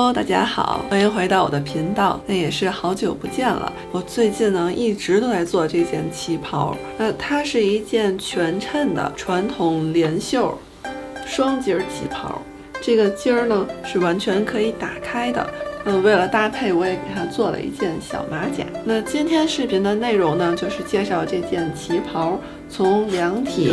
Hello， 大家好，欢迎回到我的频道。那也是好久不见了。我最近呢一直都在做这件旗袍，它是一件全衬的传统连袖双襟旗袍。这个襟儿呢是完全可以打开的。为了搭配，我也给它做了一件小马甲。那今天视频的内容呢，就是介绍这件旗袍从量体。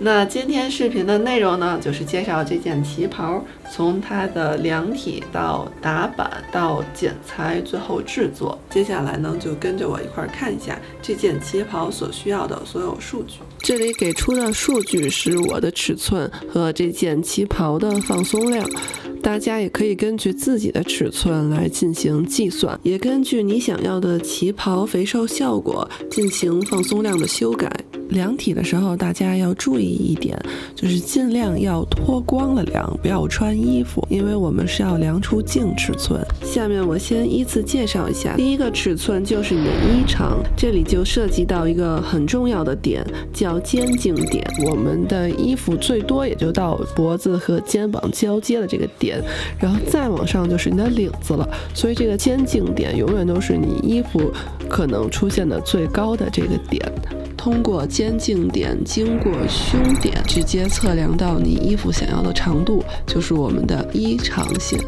那今天视频的内容呢，就是介绍这件旗袍从它的量体到打版到剪裁，最后制作。接下来呢，就跟着我一块看一下这件旗袍所需要的所有数据。这里给出的数据是我的尺寸和这件旗袍的放松量。大家也可以根据自己的尺寸来进行计算，也根据你想要的旗袍肥瘦效果进行放松量的修改。量体的时候，大家要注意一点，就是尽量要脱光了量，不要穿衣服，因为我们是要量出净尺寸。下面我先依次介绍一下。第一个尺寸就是你的衣长，这里就涉及到一个很重要的点，叫肩颈点。我们的衣服最多也就到脖子和肩膀交接的这个点，然后再往上就是你的领子了，所以这个肩颈点永远都是你衣服可能出现的最高的这个点。通过肩颈点经过胸点，直接测量到你衣服想要的长度，就是我们的衣长线。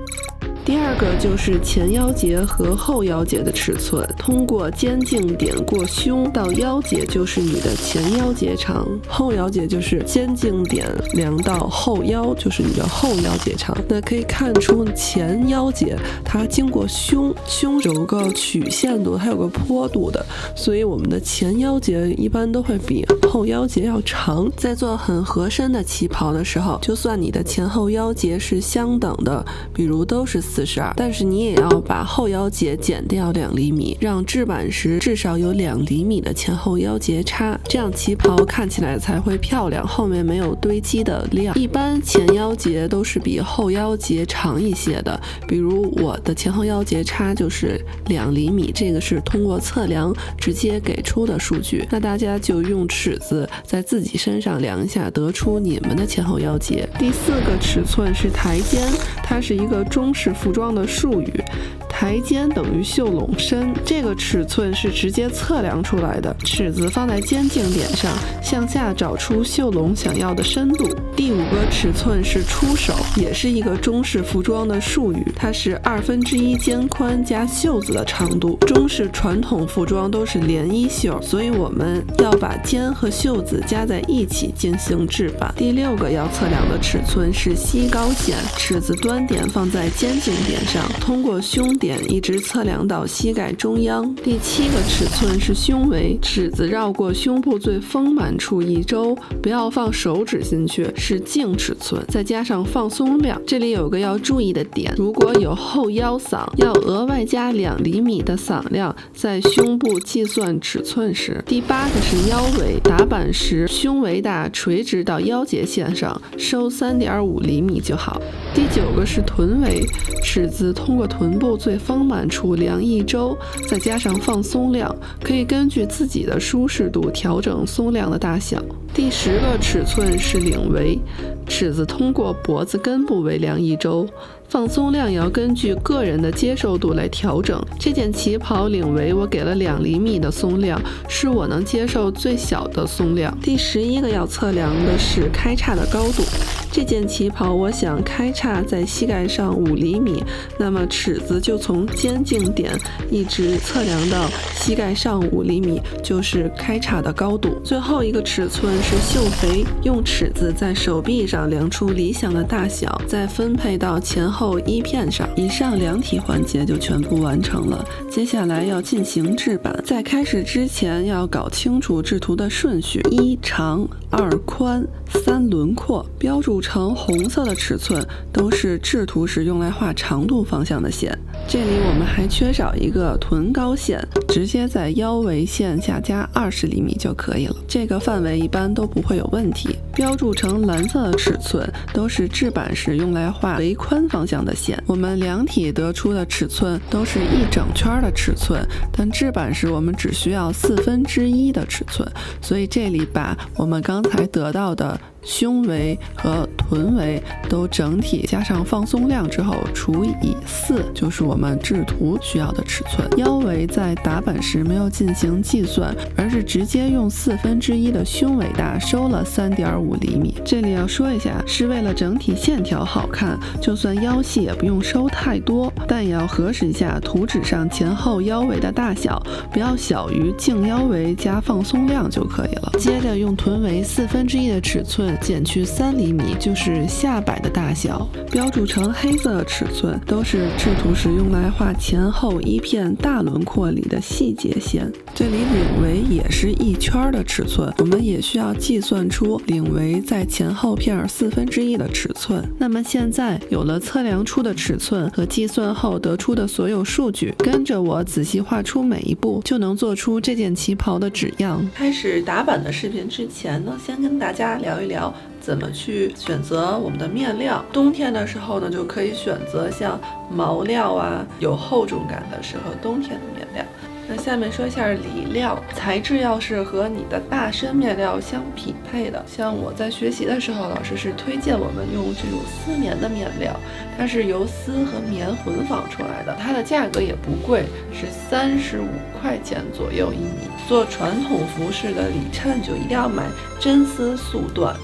第二个就是前腰节和后腰节的尺寸，通过肩颈点过胸到腰节就是你的前腰节长，后腰节就是肩颈点量到后腰就是你的后腰节长。那可以看出前腰节它经过胸有个曲线度，它有个坡度的，所以我们的前腰节一般都会比后腰节要长。在做很合身的旗袍的时候，就算你的前后腰节是相等的，比如都是42，但是你也要把后腰节减掉2厘米，让制版时至少有2厘米的前后腰节差，这样旗袍看起来才会漂亮，后面没有堆积的量。一般前腰节都是比后腰节长一些的，比如我的前后腰节差就是2厘米，这个是通过测量直接给出的数据。那大家就用尺子在自己身上量一下，得出你们的前后腰节。第4个尺寸是台肩，它是一个中式服装的术语，台肩等于袖拢身，这个尺寸是直接测量出来的。尺子放在肩颈点上，向下找出袖拢想要的深度。第5个尺寸是出手，也是一个中式服装的术语，它是1/2肩宽加袖子的长度。中式传统服装都是连衣袖，所以我们要把肩和袖子加在一起进行制版。第6个要测量的尺寸是膝高线，尺子端点放在肩颈点上，通过胸点一直测量到膝盖中央。第7个尺寸是胸围，尺子绕过胸部最丰满处1周，不要放手指进去，是净尺寸，再加上放松量。这里有个要注意的点，如果有后腰嗓，要额外加2厘米的嗓量，在胸部计算尺寸时。第8个是腰围，打版时胸围大垂直到腰节线上，收3.5厘米就好。第9个是臀围，尺子通过臀部最丰满处量1周，再加上放松量，可以根据自己的舒适度调整松量的大小。第10个尺寸是领围，尺子通过脖子根部围量1周，放松量也要根据个人的接受度来调整。这件旗袍领围我给了2厘米的松量，是我能接受最小的松量。第11个要测量的是开叉的高度，这件旗袍我想开叉在膝盖上5厘米，那么尺子就从肩颈点一直测量到膝盖上5厘米，就是开叉的高度。最后一个尺寸是袖肥，用尺子在手臂上量出理想的大小，再分配到前后衣片上。以上量体环节就全部完成了，接下来要进行制版。在开始之前要搞清楚制图的顺序：1长，2宽，3轮廓。标注成红色的尺寸都是制图时用来画长度方向的线。这里我们还缺少一个臀高线，直接在腰围线下加20厘米就可以了，这个范围一般都不会有问题。标注成蓝色的尺寸都是制版时用来画围宽方向的线。我们量体得出的尺寸都是一整圈的尺寸，但制版时我们只需要1/4的尺寸，所以这里把我们刚刚才得到的胸围和臀围都整体加上放松量之后除以4，就是我们制图需要的尺寸。腰围在打板时没有进行计算，而是直接用1/4的胸围大收了3.5厘米。这里要说一下，是为了整体线条好看，就算腰细也不用收太多，但也要核实一下图纸上前后腰围的大小，不要小于净腰围加放松量就可以了。接着用臀围1/4的尺寸减去3厘米，就是下摆的大小，标注成黑色的尺寸，都是制图时用来画前后一片大轮廓里的细节线。这里领围也是1圈的尺寸，我们也需要计算出领围在前后片1/4的尺寸。那么现在有了测量出的尺寸和计算后得出的所有数据，跟着我仔细画出每一步，就能做出这件旗袍的纸样。开始打版的视频之前呢，先跟大家聊一聊怎么去选择我们的面料。冬天的时候呢，就可以选择像毛料啊，有厚重感的适合冬天的面料。那下面说一下里料，材质要是和你的大身面料相匹配的。像我在学习的时候，老师是推荐我们用这种丝棉的面料，它是由丝和棉混纺出来的，它的价格也不贵，是35块钱左右1米。做传统服饰的里衬就一定要买真丝速断，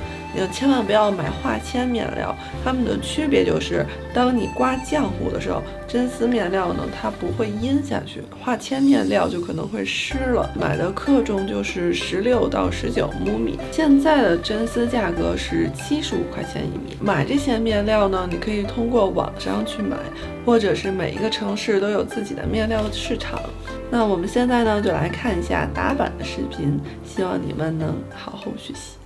千万不要买化纤面料，它们的区别就是当你刮浆糊的时候，真丝面料呢它不会阴下去，化纤面料就可能会湿了。买的克重就是16到19毫米。现在的真丝价格是75块钱1米。买这些面料呢，你可以通过网上去买，或者是每一个城市都有自己的面料市场。那我们现在呢就来看一下打版的视频，希望你们能好好学习。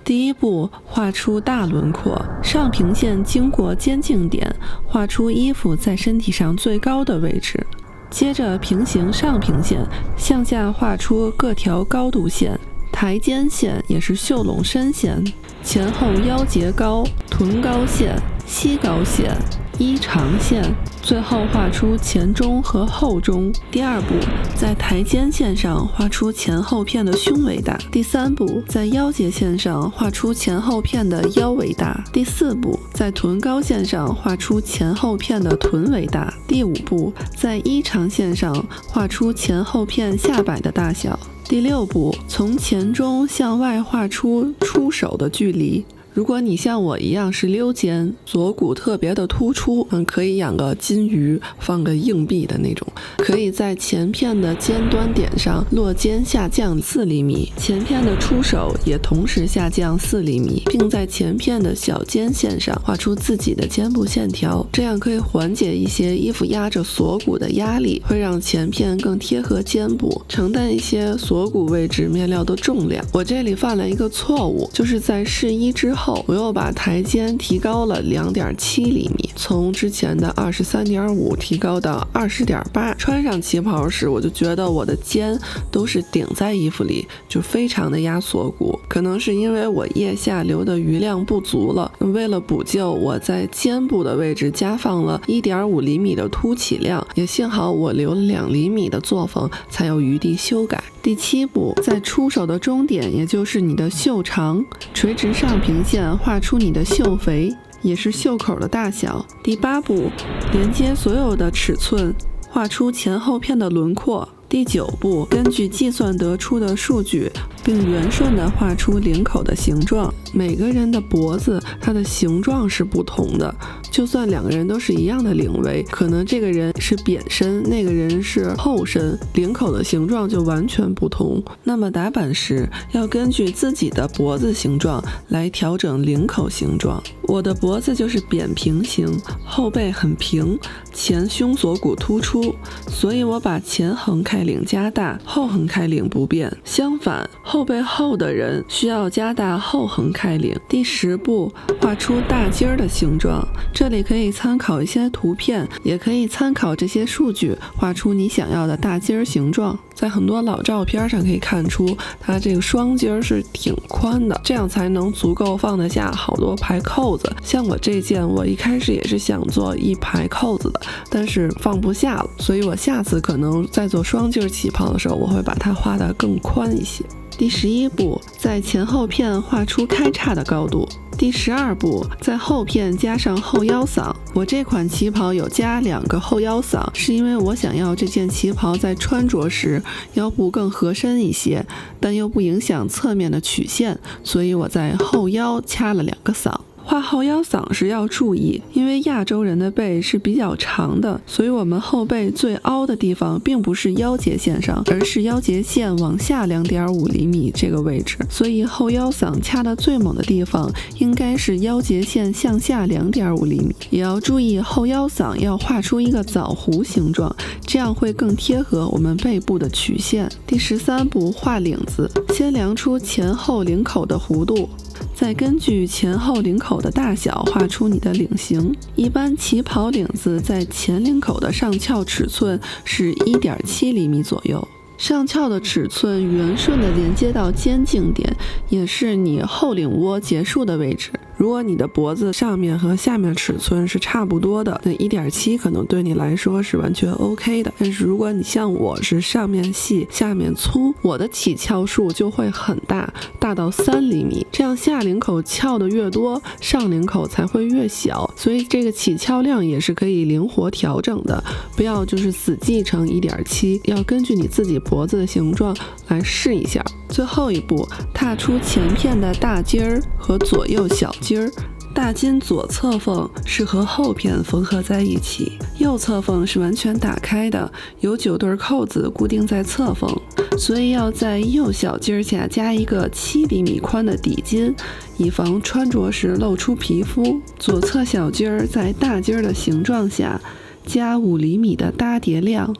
第一步，画出大轮廓，上平线经过肩颈点，画出衣服在身体上最高的位置。接着平行上平线，向下画出各条高度线，抬肩线也是袖拢身线，前后腰截高，臀高线，膝高线，衣长线，最后画出前中和后中。第二步，在抬肩线上画出前后片的胸围大。第三步，在腰截线上画出前后片的腰围大。第四步，在臀高线上画出前后片的臀围大。第五步，在衣长线上画出前后片下摆的大小。第六步，从前中向外画出出手的距离。如果你像我一样是溜肩，锁骨特别的突出，可以养个金鱼，放个硬币的那种，可以在前片的尖端点上落肩下降4厘米，前片的出手也同时下降4厘米，并在前片的小肩线上画出自己的肩部线条，这样可以缓解一些衣服压着锁骨的压力，会让前片更贴合肩部，承担一些锁骨位置面料的重量。我这里犯了一个错误，就是在试衣之后我又把台肩提高了2.7厘米，从之前的23.5提高到20.8。穿上旗袍时，我就觉得我的肩都是顶在衣服里，就非常的压锁骨。可能是因为我腋下留的余量不足了，为了补救，我在肩部的位置加放了1.5厘米的凸起量，也幸好我留了2厘米的作缝，才有余地修改。第7步，在出手的终点，也就是你的袖长，垂直上平线画出你的袖肥，也是袖口的大小。第8步，连接所有的尺寸，画出前后片的轮廓。第9步，根据计算得出的数据，并圆顺地画出领口的形状。每个人的脖子，它的形状是不同的，就算2个人都是一样的领围，可能这个人是扁身，那个人是厚身，领口的形状就完全不同。那么打版时要根据自己的脖子形状来调整领口形状。我的脖子就是扁平型，后背很平，前胸锁骨突出，所以我把前横开领加大，后横开领不变。相反，后背厚的人需要加大后横开领。第10步，画出大襟儿的形状。这里可以参考一些图片，也可以参考这些数据，画出你想要的大襟儿形状。在很多老照片上可以看出，它这个双襟儿是挺宽的，这样才能足够放得下好多排扣子。像我这件，我一开始也是想做1排扣子的，但是放不下了，所以我下次可能在做双襟旗袍的时候，我会把它画得更宽一些。第11步，在前后片画出开叉的高度。第12步，在后片加上后腰嗓。我这款旗袍有加2个后腰嗓，是因为我想要这件旗袍在穿着时腰部更合身一些，但又不影响侧面的曲线，所以我在后腰掐了2个嗓。画后腰嗓时要注意，因为亚洲人的背是比较长的，所以我们后背最凹的地方并不是腰节线上，而是腰节线往下2.5厘米这个位置，所以后腰嗓掐的最猛的地方应该是腰节线向下2.5厘米。也要注意后腰嗓要画出一个枣弧形状，这样会更贴合我们背部的曲线。第13步，画领子，先量出前后领口的弧度，再根据前后领口的大小画出你的领型。一般旗袍领子在前领口的上翘尺寸是 1.7厘米左右，上翘的尺寸圆顺的连接到肩颈点，也是你后领窝结束的位置。如果你的脖子上面和下面尺寸是差不多的，那 1.7 可能对你来说是完全 OK 的。但是如果你像我是上面细下面粗，我的起翘数就会很大，大到3厘米，这样下领口翘的越多，上领口才会越小，所以这个起翘量也是可以灵活调整的，不要就是死记成 1.7， 要根据你自己脖子的形状来试一下。最后一步，踏出前片的大襟儿和左右小襟儿。大襟左侧缝是和后片缝合在一起，右侧缝是完全打开的，有9对扣子固定在侧缝，所以要在右小襟下加一个7厘米宽的底襟，以防穿着时露出皮肤。左侧小襟在大襟的形状下加5厘米的搭叠量。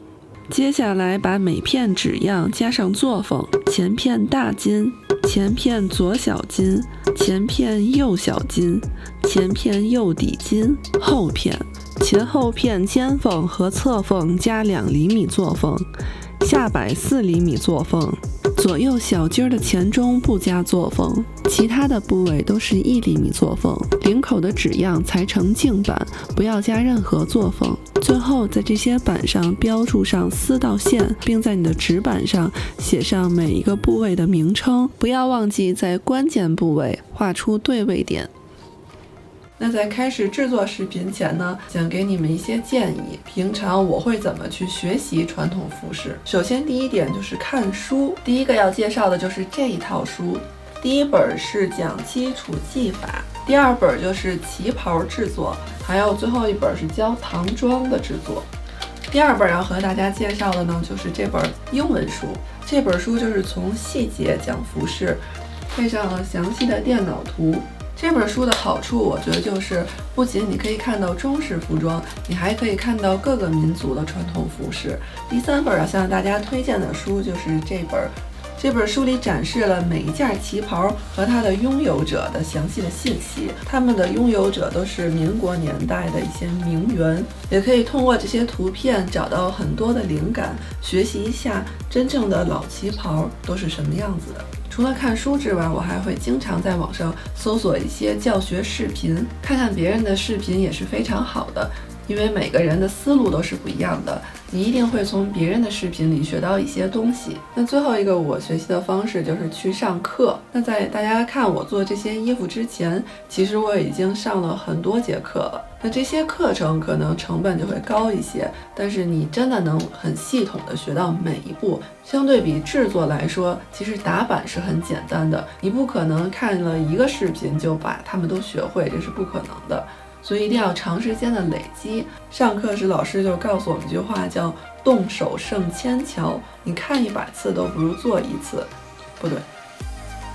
接下来把每片纸样加上坐缝，前片大襟，前片左小襟，前片右小襟，前片右底襟，后片前后片肩缝和侧缝加2厘米坐缝，下摆4厘米坐缝。左右小襟的前中不加坐缝，其他的部位都是1厘米坐缝。领口的纸样裁成净板，不要加任何坐缝。最后在这些板上标注上丝道线，并在你的纸板上写上每一个部位的名称，不要忘记在关键部位画出对位点。那在开始制作视频前呢，想给你们一些建议。平常我会怎么去学习传统服饰？首先第一点就是看书。第一个要介绍的就是这一套书，第一本是讲基础技法，第2本就是旗袍制作，还有最后一本是教唐装的制作。第2本要和大家介绍的呢，就是这本英文书。这本书就是从细节讲服饰，配上了详细的电脑图。这本书的好处，我觉得就是不仅你可以看到中式服装，你还可以看到各个民族的传统服饰。第3本要向大家推荐的书就是这本。这本书里展示了每一件旗袍和它的拥有者的详细的信息，他们的拥有者都是民国年代的一些名媛，也可以通过这些图片找到很多的灵感，学习一下真正的老旗袍都是什么样子的。除了看书之外，我还会经常在网上搜索一些教学视频，看看别人的视频也是非常好的，因为每个人的思路都是不一样的，你一定会从别人的视频里学到一些东西。那最后一个我学习的方式就是去上课。那在大家看我做这些衣服之前，其实我已经上了很多节课了。那这些课程可能成本就会高一些，但是你真的能很系统的学到每一步。相对比制作来说，其实打版是很简单的，你不可能看了一个视频就把它们都学会，这是不可能的。所以一定要长时间的累积。上课时老师就告诉我们一句话，叫动手胜千桥，你看100次都不如做1次，不对，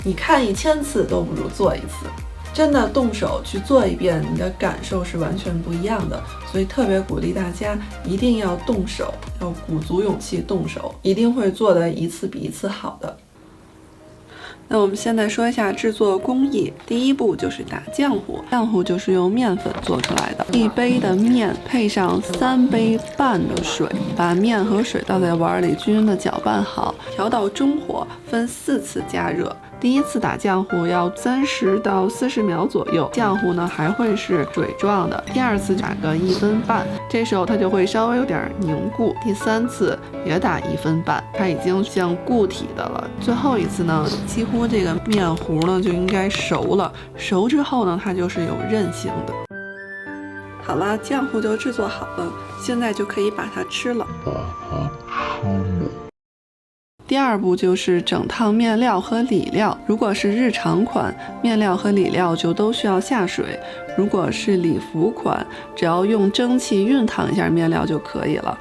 你看1000次都不如做1次。真的动手去做一遍，你的感受是完全不一样的。所以特别鼓励大家一定要动手，要鼓足勇气动手，一定会做得一次比一次好的。那我们现在说一下制作工艺。第一步就是打浆糊，浆糊就是用面粉做出来的。1杯的面配上3杯半的水，把面和水倒在碗里，均匀的搅拌好，调到中火，分4次加热。第一次打浆糊要30到40秒左右，浆糊呢还会是水状的。第二次打个1分半，这时候它就会稍微有点凝固。第3次也打1分半，它已经像固体的了。最后一次呢，几乎这个面糊呢就应该熟了，熟之后呢，它就是有韧性的。好了，浆糊就制作好了，现在就可以把它吃了。第二步就是整烫面料和里料。如果是日常款，面料和里料就都需要下水；如果是礼服款，只要用蒸汽熨烫一下面料就可以了。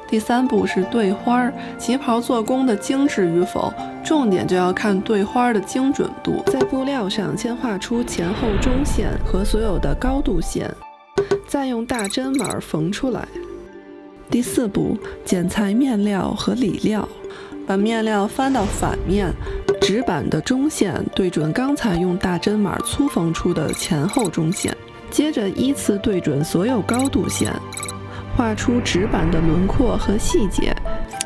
第3步是对花，旗袍做工的精致与否，重点就要看对花的精准度。在布料上先画出前后中线和所有的高度线，再用大针码缝出来。第4步，剪裁面料和里料。把面料翻到反面，纸板的中线对准刚才用大针码粗缝出的前后中线，接着依次对准所有高度线，画出纸板的轮廓和细节，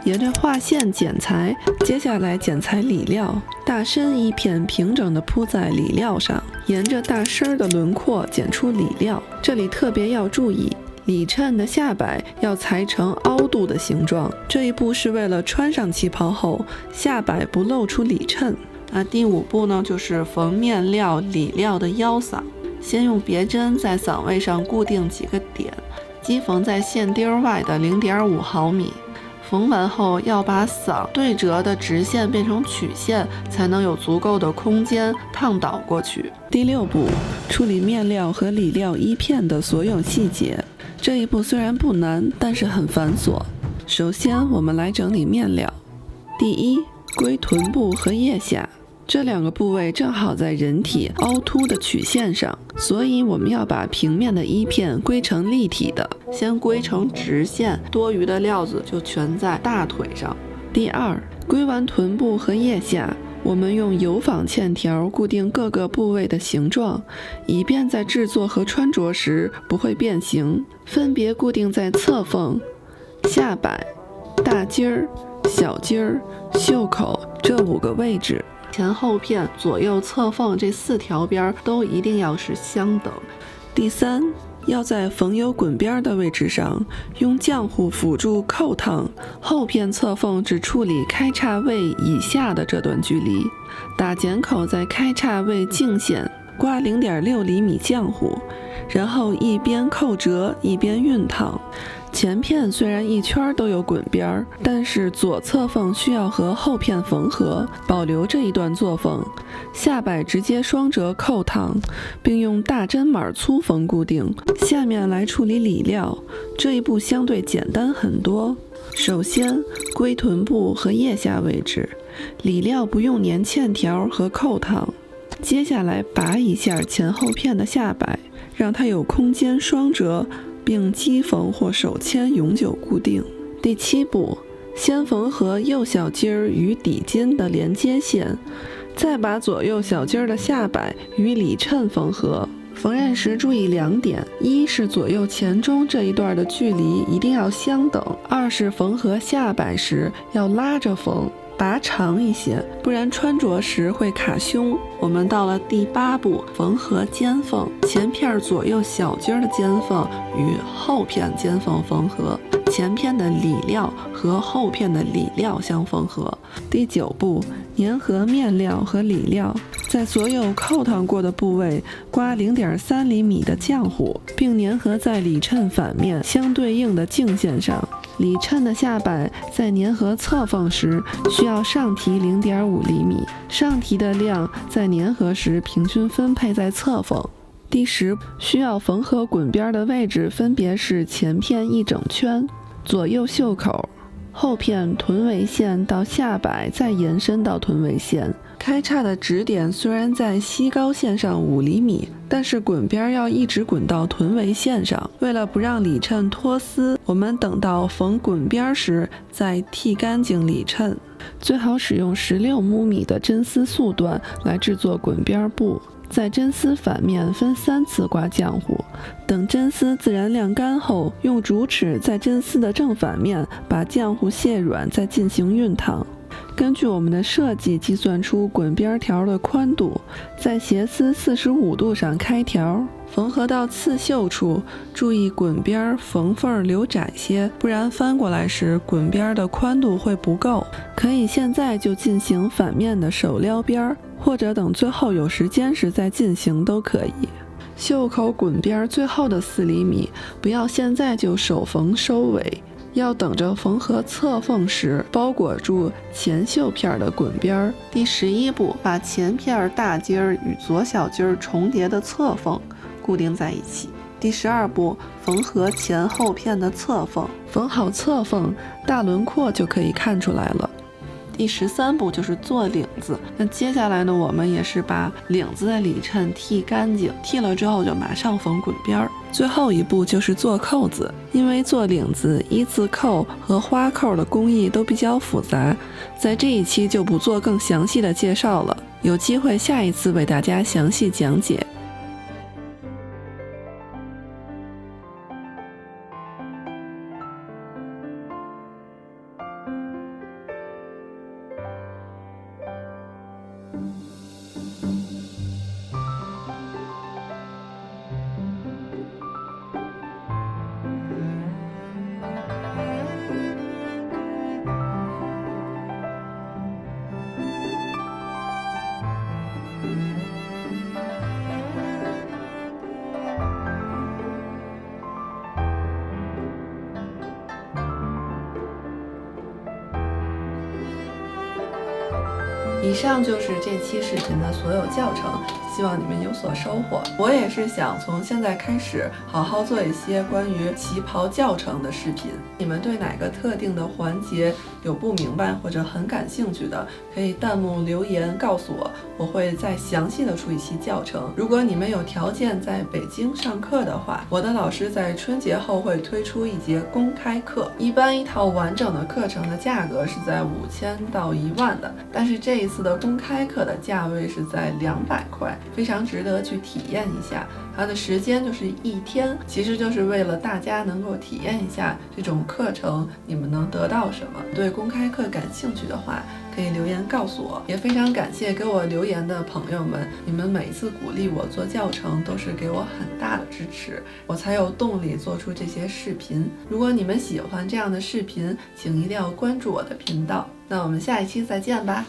沿着画线剪裁。接下来剪裁里料，大身一片平整地铺在里料上，沿着大身的轮廓剪出里料。这里特别要注意，里衬的下摆要裁成凹肚的形状，这一步是为了穿上旗袍后下摆不露出里衬。第5步呢，就是缝面料里料的腰嗓。先用别针在嗓位上固定几个点，击缝在线钉外的0.5毫米。缝完后要把嗓对折的直线变成曲线，才能有足够的空间烫倒过去。第6步，处理面料和里料衣片的所有细节。这一步虽然不难，但是很繁琐。首先我们来整理面料。第一，归臀部和腋下，这2个部位正好在人体凹凸的曲线上，所以我们要把平面的衣片归成立体的，先归成直线，多余的料子就全在大腿上。第二，归完臀部和腋下，我们用油纺线条固定各个部位的形状，以便在制作和穿着时不会变形。分别固定在侧缝、下摆、大襟儿、小襟儿、袖口这5个位置。前后片、左右侧缝这4条边都一定要是相等。第3，要在缝有滚边的位置上用浆糊辅助扣烫，后片侧缝只处理开叉位以下的这段距离，打剪口在开叉位径线刮0.6厘米浆糊，然后一边扣折一边熨烫。前片虽然一圈都有滚边，但是左侧缝需要和后片缝合，保留这一段做缝。下摆直接双折扣烫，并用大针码粗缝固定。下面来处理里料，这一步相对简单很多。首先归臀部和腋下位置，里料不用粘线条和扣烫。接下来拔一下前后片的下摆，让它有空间双折，并击缝或手牵永久固定。第7步，先缝合右小襟儿与底襟的连接线，再把左右小襟儿的下摆与里衬缝合。缝纫时注意2点：一是左右前中这一段的距离一定要相等；二是缝合下摆时要拉着缝，拔长一些，不然穿着时会卡胸。我们到了第8步，缝合肩缝，前片左右小襟的肩缝与后片肩缝缝合，前片的里料和后片的里料相缝合。第9步，粘合面料和里料，在所有扣烫过的部位刮0.3厘米的浆糊，并粘合在里衬反面相对应的径线上。里衬的下摆在粘合侧缝时需要上提0.5厘米，上提的量在粘合时平均分配在侧缝。第10，需要缝合滚边的位置分别是前片一整圈，左右袖口，后片臀围线到下摆再延伸到臀围线。开叉的指点虽然在膝高线上5厘米，但是滚边要一直滚到臀围线上。为了不让里衬脱丝，我们等到缝滚边时再剃干净里衬。最好使用16毫米的真丝速段来制作滚边布，在真丝反面分3次刮浆糊，等真丝自然晾干后，用竹尺在真丝的正反面把浆糊卸软，再进行熨烫。根据我们的设计计算出滚边条的宽度，在斜丝45度上开条，缝合到刺绣处，注意滚边缝缝留窄些，不然翻过来时滚边的宽度会不够。可以现在就进行反面的手撩边，或者等最后有时间时再进行都可以。袖口滚边最后的4厘米，不要现在就手缝收尾，要等着缝合侧缝时包裹住前袖片的滚边。第11步，把前片大襟儿与左小襟儿重叠的侧缝固定在一起。第12步，缝合前后片的侧缝，缝好侧缝，大轮廓就可以看出来了。第13步就是做领子，那接下来呢，我们也是把领子的里衬剃干净，剃了之后就马上缝滚边儿。最后一步就是做扣子，因为做领子1字扣和花扣的工艺都比较复杂，在这一期就不做更详细的介绍了，有机会下一次为大家详细讲解。以上就是这期视频的所有教程，希望你们有所收获。我也是想从现在开始好好做一些关于旗袍教程的视频，你们对哪个特定的环节有不明白或者很感兴趣的，可以弹幕留言告诉我，我会再详细的出一期教程。如果你们有条件在北京上课的话，我的老师在春节后会推出一节公开课，一般一套完整的课程的价格是在5000到1万的，但是这一次的公开课的价位是在200块，非常值得去体验一下。它的时间就是1天，其实就是为了大家能够体验一下这种课程你们能得到什么。对公开课感兴趣的话，可以留言告诉我。也非常感谢给我留言的朋友们，你们每一次鼓励我做教程都是给我很大的支持，我才有动力做出这些视频。如果你们喜欢这样的视频，请一定要关注我的频道。那我们下一期再见吧。